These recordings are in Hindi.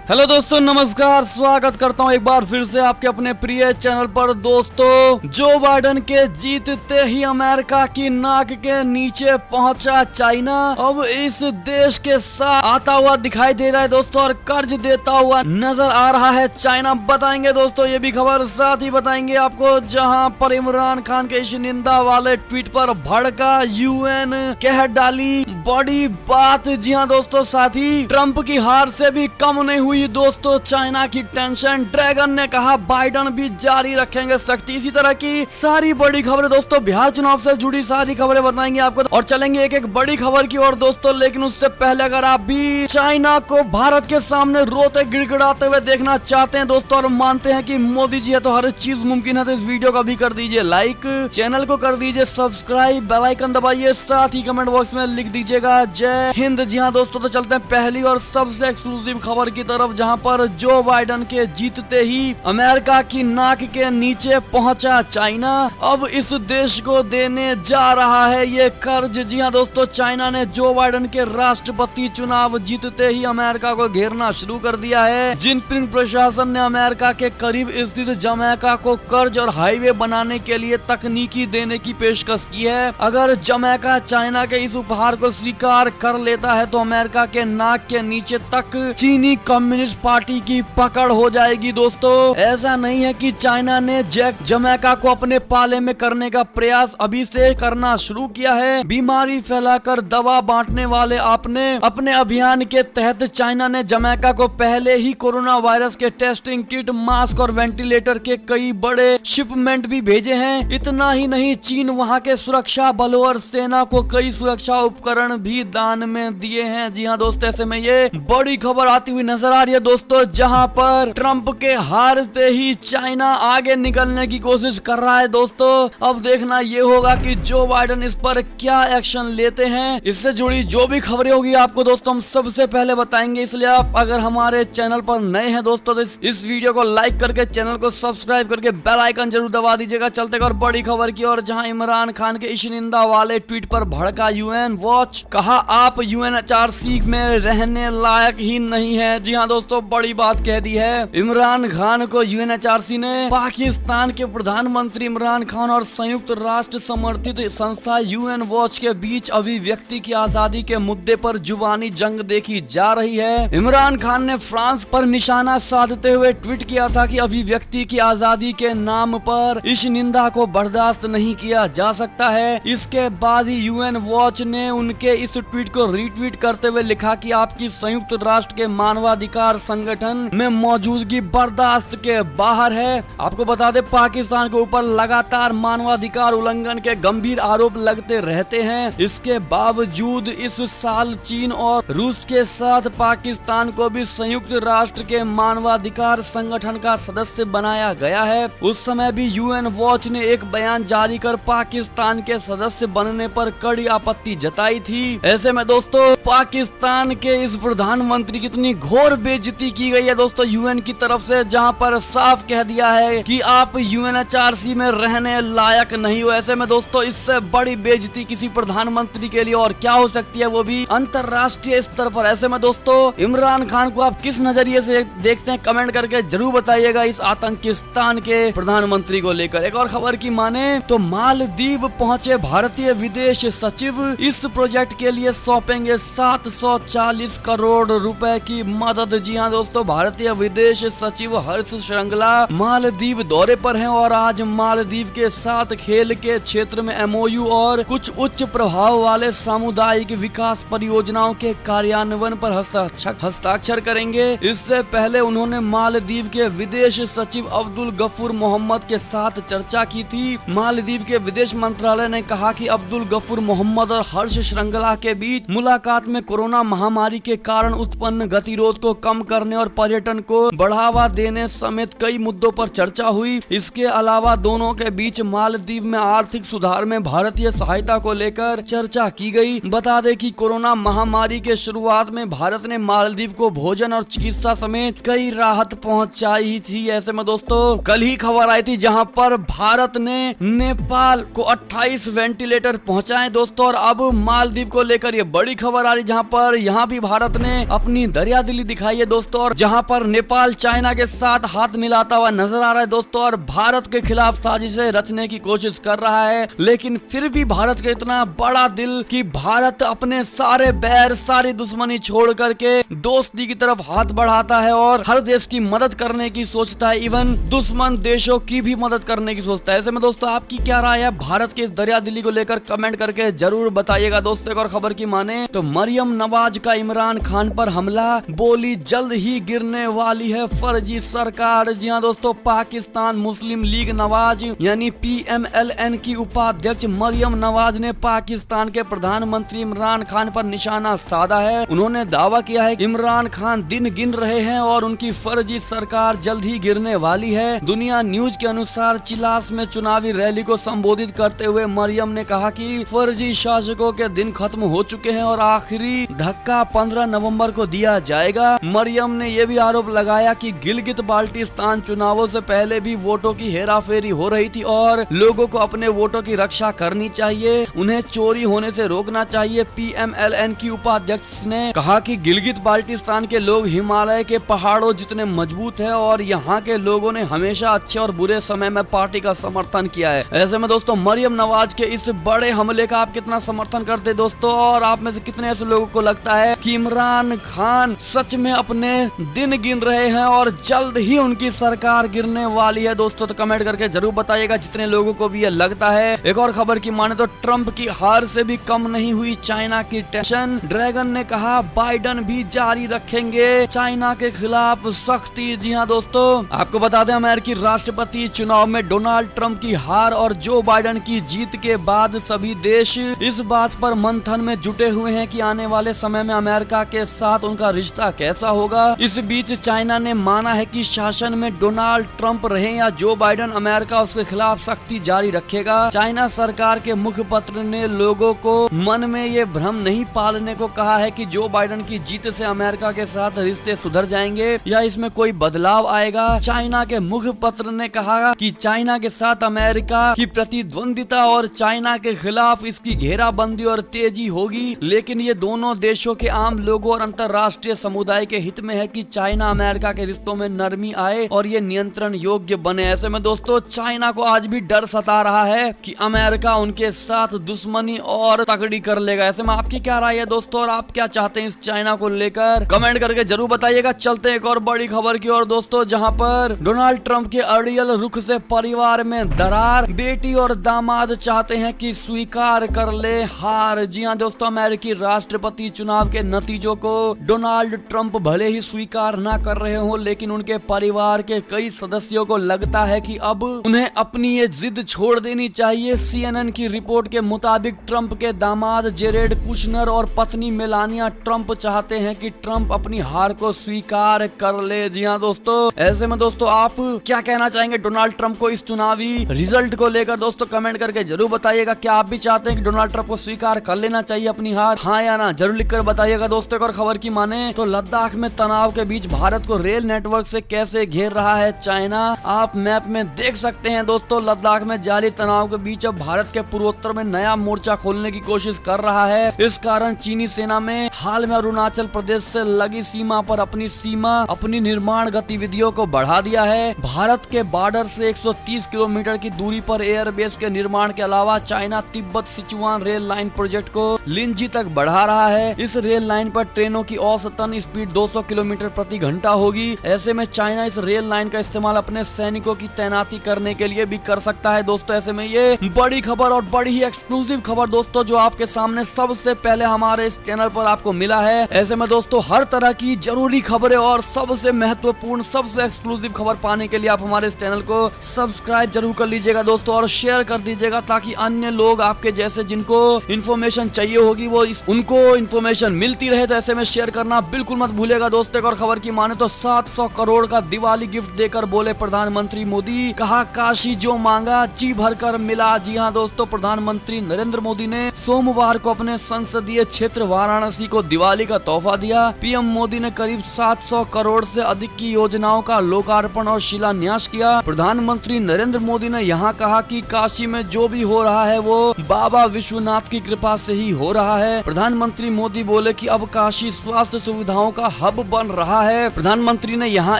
हेलो दोस्तों, नमस्कार। स्वागत करता हूं एक बार फिर से आपके अपने प्रिय चैनल पर। दोस्तों, जो बाइडन के जीतते ही अमेरिका की नाक के नीचे पहुंचा चाइना अब इस देश के साथ आता हुआ दिखाई दे रहा है दोस्तों, और कर्ज देता हुआ नजर आ रहा है चाइना। बताएंगे दोस्तों ये भी खबर, साथ ही बताएंगे आपको जहां पर इमरान खान के इस निंदा वाले ट्वीट पर भड़का यूएन कह डाली बड़ी बात। जी हाँ दोस्तों, साथ ही ट्रंप की हार से भी कम नहीं हुई दोस्तों चाइना की टेंशन। ड्रैगन ने कहा बाइडन भी जारी रखेंगे सख्ती। इसी तरह की सारी बड़ी खबरें दोस्तों, बिहार चुनाव से जुड़ी सारी खबरें बताएंगे आपको, और चलेंगे एक एक बड़ी खबर की ओर दोस्तों। लेकिन उससे पहले अगर आप भी चाइना को भारत के सामने रोते गिड़गिड़ाते हुए देखना चाहते हैं दोस्तों, और मानते हैं कि मोदी जी है तो हर चीज मुमकिन है, तो इस वीडियो को भी कर दीजिए लाइक, चैनल को कर दीजिए सब्सक्राइब, बेल आइकन दबाइए, साथ ही कमेंट बॉक्स में लिख दीजिएगा जय हिंद। जी हाँ दोस्तों, तो चलते हैं पहली और सबसे एक्सक्लूसिव खबर की तरफ, जहां पर जो बाइडन के जीतते ही अमेरिका की नाक के नीचे पहुंचा चाइना अब इस देश को देने जा रहा है ये कर्ज। जी हां दोस्तों, चाइना ने जो बाइडन के राष्ट्रपति चुनाव जीतते ही अमेरिका को घेरना शुरू कर दिया है। जिनपिंग प्रशासन ने अमेरिका के करीब स्थित जमैका को कर्ज और हाईवे बनाने के लिए तकनीकी देने की पेशकश की है। अगर जमैका चाइना के इस उपहार को स्वीकार कर लेता है तो अमेरिका के नाक के नीचे तक चीनी कम्युनिस्ट पार्टी की पकड़ हो जाएगी दोस्तों। ऐसा नहीं है कि चाइना ने जमैका को अपने पाले में करने का प्रयास अभी से करना शुरू किया है। बीमारी फैलाकर दवा बांटने वाले आपने अपने अभियान के तहत चाइना ने जमैका को पहले ही कोरोना वायरस के टेस्टिंग किट, मास्क और वेंटिलेटर के कई बड़े शिपमेंट भी भेजे हैं। इतना ही नहीं, चीन वहां के सुरक्षा बलों और सेना को कई सुरक्षा उपकरण भी दान में दिए हैं। जी हाँ दोस्तों, ऐसे में ये बड़ी खबर आती हुई नजर आ रही है दोस्तों, जहां पर ट्रंप के हारते ही चाइना आगे निकलने की कोशिश कर रहा है दोस्तों। अब देखना ये होगा कि जो बाइडन इस पर क्या एक्शन लेते हैं। इससे जुड़ी जो भी खबरें होगी आपको दोस्तों हम सबसे पहले बताएंगे, इसलिए आप अगर हमारे चैनल पर नए हैं दोस्तों तो इस वीडियो को लाइक करके चैनल को सब्सक्राइब करके बेल आइकन जरूर दबा दीजिएगा। चलते और बड़ी खबर की ओर, जहां इमरान खान के इस निंदा वाले ट्वीट पर भड़का यूएन वॉच। कहा आप यूएनएचआरसी में रहने लायक ही नहीं है। जी हाँ दोस्तों, बड़ी बात कह दी है। इमरान खान को यूएनएचआरसी ने पाकिस्तान के प्रधानमंत्री इमरान खान और संयुक्त राष्ट्र समर्थित संस्था यूएन वॉच के बीच अभिव्यक्ति की आजादी के मुद्दे पर जुबानी जंग देखी जा रही है। इमरान खान ने फ्रांस पर निशाना साधते हुए ट्वीट किया था कि अभिव्यक्ति की आजादी के नाम पर इस निंदा को बर्दाश्त नहीं किया जा सकता है। इसके बाद ही यूएन वॉच ने उनके इस ट्वीट को रीट्वीट करते हुए लिखा कि आपकी संयुक्त राष्ट्र के मानवाधिकार संगठन में मौजूदगी बर्दाश्त के बाहर है। आपको बता दें, पाकिस्तान के ऊपर लगातार मानवाधिकार उल्लंघन के गंभीर आरोप लगते रहते हैं। इसके बावजूद इस साल चीन और रूस के साथ पाकिस्तान को भी संयुक्त राष्ट्र के मानवाधिकार संगठन का सदस्य बनाया गया है। उस समय भी यूएन वॉच ने एक बयान जारी कर पाकिस्तान के सदस्य बनने पर कड़ी आपत्ति जताई थी। ऐसे में दोस्तों, पाकिस्तान के इस प्रधानमंत्री की इतनी घोर बेइज्जती की गई है दोस्तों यूएन की तरफ से, जहां पर साफ कह दिया है कि आप यूएनएचआरसी में रहने लायक नहीं हो। ऐसे में दोस्तों, इससे बड़ी बेइज्जती किसी प्रधानमंत्री के लिए और क्या हो सकती है, वो भी अंतरराष्ट्रीय स्तर पर। ऐसे में दोस्तों, इमरान खान को आप किस नजरिए से देखते हैं, कमेंट करके जरूर बताइएगा इस आतंकिस्तान के प्रधानमंत्री को लेकर। एक और खबर की माने तो मालदीव पहुंचे भारतीय विदेश सचिव, इस प्रोजेक्ट के लिए सौंपेंगे 740 करोड़ रुपए की मदद। जी हाँ दोस्तों, भारतीय विदेश सचिव हर्ष श्रृंगला मालदीव दौरे पर हैं और आज मालदीव के साथ खेल के क्षेत्र में एमओयू और कुछ उच्च प्रभाव वाले सामुदायिक विकास परियोजनाओं के कार्यान्वयन पर हस्ताक्षर करेंगे। इससे पहले उन्होंने मालदीव के विदेश सचिव अब्दुल गफूर मोहम्मद के साथ चर्चा की थी। मालदीव के विदेश मंत्रालय ने कहा कि अब्दुल गफूर मोहम्मद और हर्ष श्रृंगला के बीच मुलाकात में कोरोना महामारी के कारण उत्पन्न गतिरोध को कम करने और पर्यटन को बढ़ावा देने समेत कई मुद्दों पर चर्चा हुई। इसके अलावा दोनों के बीच मालदीव में आर्थिक सुधार में भारतीय सहायता को लेकर चर्चा की गई। बता दें कि कोरोना महामारी के शुरुआत में भारत ने मालदीव को भोजन और चिकित्सा समेत कई राहत पहुंचाई थी। ऐसे में दोस्तों, कल ही खबर आई थी जहां पर भारत ने नेपाल को 28 वेंटिलेटर पहुंचाए दोस्तों, और अब मालदीव को लेकर ये बड़ी खबर आ रही, जहां पर यहाँ भी भारत ने अपनी दरियादिली दिखाई आई है दोस्तों, और जहां पर नेपाल चाइना के साथ हाथ मिलाता हुआ नजर आ रहा है दोस्तों, और भारत के खिलाफ साजिशें रचने की कोशिश कर रहा है। लेकिन फिर भी भारत का इतना बड़ा दिल कि भारत अपने सारे बैर, सारी दुश्मनी छोड़ करके दोस्ती की तरफ हाथ बढ़ाता है और हर देश की मदद करने की सोचता है, इवन दुश्मन देशों की भी मदद करने की सोचता है। ऐसे में दोस्तों आपकी क्या राय है भारत के इस दरियादिली को लेकर, कमेंट करके जरूर बताइएगा दोस्तों। एक और खबर की माने तो मरियम नवाज का इमरान खान पर हमला, बोली जल्द ही गिरने वाली है फर्जी सरकार। जी हाँ दोस्तों, पाकिस्तान मुस्लिम लीग नवाज यानी PMLN की उपाध्यक्ष मरियम नवाज ने पाकिस्तान के प्रधानमंत्री इमरान खान पर निशाना साधा है। उन्होंने दावा किया है कि इमरान खान दिन गिन रहे हैं और उनकी फर्जी सरकार जल्द ही गिरने वाली है। दुनिया न्यूज के अनुसार चिलास में चुनावी रैली को संबोधित करते हुए मरियम ने कहा कि फर्जी शासकों के दिन खत्म हो चुके हैं और आखिरी धक्का 15 नवंबर को दिया जाएगा। मरियम ने यह भी आरोप लगाया कि गिलगित बाल्टिस्तान चुनावों से पहले भी वोटों की हेराफेरी हो रही थी और लोगों को अपने वोटों की रक्षा करनी चाहिए, उन्हें चोरी होने से रोकना चाहिए। PMLN की उपाध्यक्ष ने कहा कि गिलगित बाल्टिस्तान के लोग हिमालय के पहाड़ों जितने मजबूत है और यहाँ के लोगों ने हमेशा अच्छे और बुरे समय में पार्टी का समर्थन किया है। ऐसे में दोस्तों मरियम नवाज के इस बड़े हमले का आप कितना समर्थन करते दोस्तों, और आप में से कितने ऐसे लोगों को लगता है कि इमरान खान सच में अपने दिन गिन रहे हैं और जल्द ही उनकी सरकार गिरने वाली है दोस्तों? तो कमेंट करके जरूर बताइएगा जितने लोगों को भी ये लगता है। एक और खबर की माने तो ट्रंप की हार से भी कम नहीं हुई चाइना की टेंशन। ड्रैगन ने कहा बाइडन भी जारी रखेंगे चाइना के खिलाफ सख्ती। जी हाँ दोस्तों, आपको बता दें अमेरिकी राष्ट्रपति चुनाव में डोनाल्ड ट्रंप की हार और जो बाइडन की जीत के बाद सभी देश इस बात पर मंथन में जुटे हुए हैं कि आने वाले समय में अमेरिका के साथ उनका रिश्ता कैसा होगा। इस बीच चाइना ने माना है कि शासन में डोनाल्ड ट्रंप रहे या जो बाइडन, अमेरिका उसके खिलाफ सख्ती जारी रखेगा। चाइना सरकार के मुखपत्र ने लोगों को मन में ये भ्रम नहीं पालने को कहा है कि जो बाइडन की जीत से अमेरिका के साथ रिश्ते सुधर जाएंगे या इसमें कोई बदलाव आएगा। चाइना के मुखपत्र ने कहा कि चाइना के साथ अमेरिका की प्रतिद्वंदिता और चाइना के खिलाफ इसकी घेराबंदी और तेजी होगी, लेकिन ये दोनों देशों के आम लोगों और अंतर्राष्ट्रीय समुदाय के हित में है कि चाइना अमेरिका के रिश्तों में नरमी आए और ये नियंत्रण योग्य बने। ऐसे में दोस्तों चाइना को आज भी डर सता रहा है कि अमेरिका उनके साथ दुश्मनी और तगड़ी कर लेगा। ऐसे में आपकी क्या राय है दोस्तों, और आप क्या चाहते हैं इस चाइना को लेकर, कमेंट करके जरूर बताइएगा। चलते हैं एक और बड़ी खबर की ओर दोस्तों, जहां पर डोनाल्ड ट्रंप के अड़ियल रुख से परिवार में दरार, बेटी और दामाद चाहते हैं कि स्वीकार कर ले हार। जी हाँ दोस्तों, अमेरिकी राष्ट्रपति चुनाव के नतीजों को डोनाल्ड ट्रंप भले ही स्वीकार ना कर रहे हो, लेकिन उनके परिवार के कई सदस्यों को लगता है कि अब उन्हें अपनी ये जिद छोड़ देनी चाहिए। CNN की रिपोर्ट के मुताबिक ट्रंप के दामाद जेरेड कुशनर और पत्नी मेलानिया ट्रंप चाहते हैं कि ट्रंप अपनी हार को स्वीकार कर ले। जी हाँ दोस्तों, ऐसे में दोस्तों आप क्या कहना चाहेंगे डोनाल्ड ट्रंप को इस चुनावी रिजल्ट को लेकर दोस्तों, कमेंट करके जरूर बताइएगा। क्या आप भी चाहते हैं कि डोनाल्ड ट्रंप को स्वीकार कर लेना चाहिए अपनी हार, हाँ या ना, जरूर लिखकर बताइएगा दोस्तों। और खबर की माने तो लद्दाख में तनाव के बीच भारत को रेल नेटवर्क से कैसे घेर रहा है चाइना, आप मैप में देख सकते हैं दोस्तों। लद्दाख में जारी तनाव के बीच अब भारत के पूर्वोत्तर में नया मोर्चा खोलने की कोशिश कर रहा है। इस कारण चीनी सेना में हाल में अरुणाचल प्रदेश से लगी सीमा पर अपनी निर्माण गतिविधियों को बढ़ा दिया है। भारत के बॉर्डर से 130 किलोमीटर की दूरी पर एयरबेस के निर्माण के अलावा China Tibet Sichuan rail line project को लिंजी तक बढ़ा रहा है। इस रेल लाइन पर ट्रेनों की औसतन स्पीड 200 किलोमीटर प्रति घंटा होगी। ऐसे में चाइना इस रेल लाइन का इस्तेमाल अपने सैनिकों की तैनाती करने के लिए भी कर सकता है दोस्तों। ऐसे में ये बड़ी खबर और बड़ी ही एक्सक्लूसिव खबर दोस्तों, जो आपके सामने सबसे पहले हमारे इस चैनल पर आपको मिला है। ऐसे में दोस्तों हर तरह की जरूरी खबरें और सबसे महत्वपूर्ण, सबसे एक्सक्लूसिव खबर पाने के लिए आप हमारे इस चैनल को सब्सक्राइब जरूर कर लीजिएगा दोस्तों, और शेयर कर दीजिएगा ताकि अन्य लोग आपके जैसे जिनको इन्फॉर्मेशन चाहिए होगी वो उनको इन्फॉर्मेशन मिलती रहे। तो ऐसे में शेयर करना बिल्कुल मत भूलिएगा दोस्तों। और खबर की माने तो 700 करोड़ का दिवाली गिफ्ट देकर बोले प्रधानमंत्री मोदी, कहा काशी जो मांगा जी भर कर मिला। जी हाँ दोस्तों, प्रधानमंत्री नरेंद्र मोदी ने सोमवार को अपने संसदीय क्षेत्र वाराणसी को दिवाली का तोहफा दिया। पीएम मोदी ने करीब 700 करोड़ से अधिक की योजनाओं का लोकार्पण और शिलान्यास किया। प्रधानमंत्री नरेंद्र मोदी ने यहाँ कहा कि काशी में जो भी हो रहा है वो बाबा विश्वनाथ की कृपा से ही हो रहा है। प्रधानमंत्री मोदी बोले कि अब काशी स्वास्थ्य सुविधाओं का हब बन रहा है। प्रधानमंत्री ने यहाँ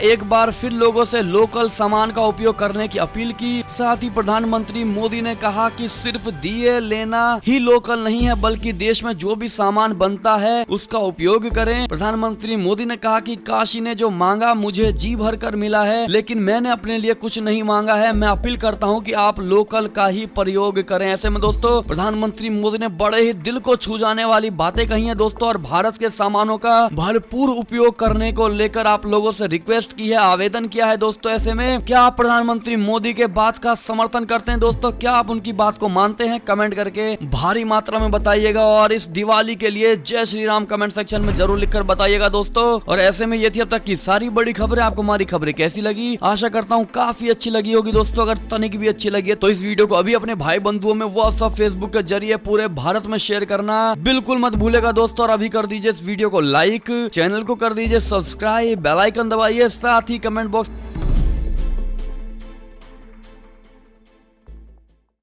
एक बार फिर लोगों से लोकल सामान का उपयोग करने की अपील की। साथ ही प्रधानमंत्री मोदी ने कहा कि सिर्फ दिए लेना ही लोकल नहीं है, बल्कि देश में जो भी सामान बनता है उसका उपयोग करें। प्रधानमंत्री मोदी ने कहा कि काशी ने जो मांगा मुझे जी भर कर मिला है, लेकिन मैंने अपने लिए कुछ नहीं मांगा है। मैं अपील करता हूं कि आप लोकल का ही प्रयोग करें। ऐसे में दोस्तों प्रधानमंत्री मोदी ने बड़े ही दिल को छू जाने वाली बातें कही हैं दोस्तों, और भारत के सामानों का भरपूर उपयोग करने को लेकर आप लोगों से रिक्वेस्ट की है, आवेदन किया है दोस्तों। ऐसे में क्या आप प्रधानमंत्री मोदी के बात का समर्थन करते हैं दोस्तों? क्या आप उनकी बात को मानते हैं? कमेंट करके भारी मात्रा में बताइएगा, और इस दिवाली के लिए जय श्री राम कमेंट सेक्शन में जरूर लिखकर बताइएगा दोस्तों। और ऐसे में ये थी अब तक की सारी बड़ी खबरें। आपको हमारी खबरें कैसी लगी? आशा करता हूँ काफी अच्छी लगी होगी दोस्तों। अगर तनिक भी अच्छी लगी है तो इस वीडियो को अभी अपने भाई बंधुओं में व्हाट्सएप फेसबुक के जरिए पूरे भारत में शेयर करना बिल्कुल मत भूलेगा दोस्तों। और अभी कर दीजिए इस वीडियो को लाइक, चैनल को कर दीजिए सब्सक्राइब, बेल आइकन दबाइए, साथ ही कमेंट बॉक्स